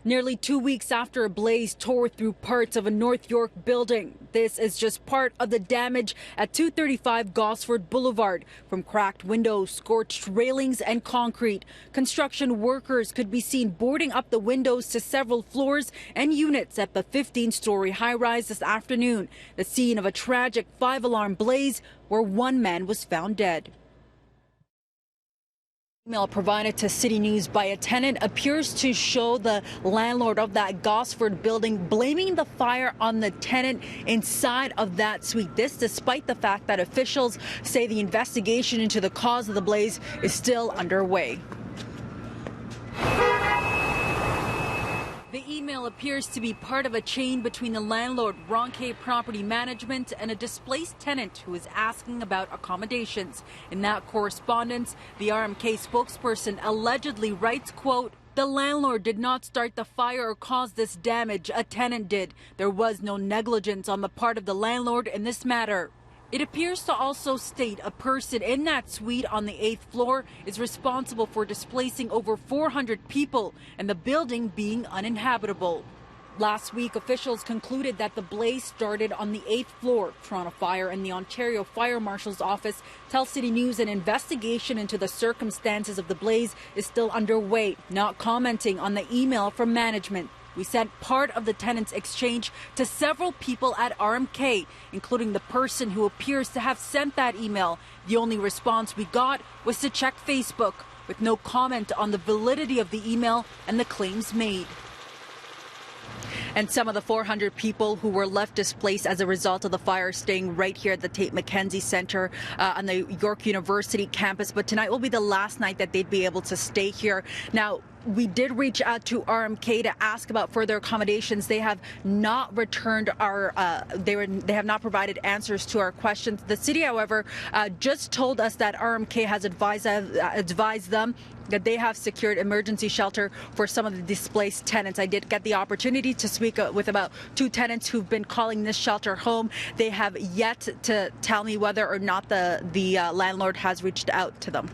Nearly 2 weeks after a blaze tore through parts of a North York building. This is just part of the damage at 235 Gosford Boulevard. From cracked windows, scorched railings and concrete. Construction workers could be seen boarding up the windows to several floors and units at the 15-story high-rise this afternoon. The scene of a tragic 5-alarm blaze where one man was found dead. Email provided to City News by a tenant appears to show the landlord of that Gosford building blaming the fire on the tenant inside of that suite. This despite the fact that officials say the investigation into the cause of the blaze is still underway. The email appears to be part of a chain between the landlord, Ronquet Property Management, and a displaced tenant who is asking about accommodations. In that correspondence, the RMK spokesperson allegedly writes, quote, "The landlord did not start the fire or cause this damage. A tenant did. There was no negligence on the part of the landlord in this matter." It appears to also state a person in that suite on the 8th floor is responsible for displacing over 400 people and the building being uninhabitable. Last week, officials concluded that the blaze started on the 8th floor. Toronto Fire and the Ontario Fire Marshal's Office tell City News an investigation into the circumstances of the blaze is still underway, not commenting on the email from management. We sent part of the tenant's exchange to several people at RMK, including the person who appears to have sent that email. The only response we got was to check Facebook, with no comment on the validity of the email and the claims made. And some of the 400 people who were left displaced as a result of the fire staying right here at the Tate McKenzie Centre on the York University campus. But tonight will be the last night that they'd be able to stay here. Now, we did reach out to RMK to ask about further accommodations. They have not returned our, they have not provided answers to our questions. The city, however, just told us that RMK has advised them that they have secured emergency shelter for some of the displaced tenants. I did get the opportunity to speak with about 2 tenants who've been calling this shelter home. They have yet to tell me whether or not the landlord has reached out to them.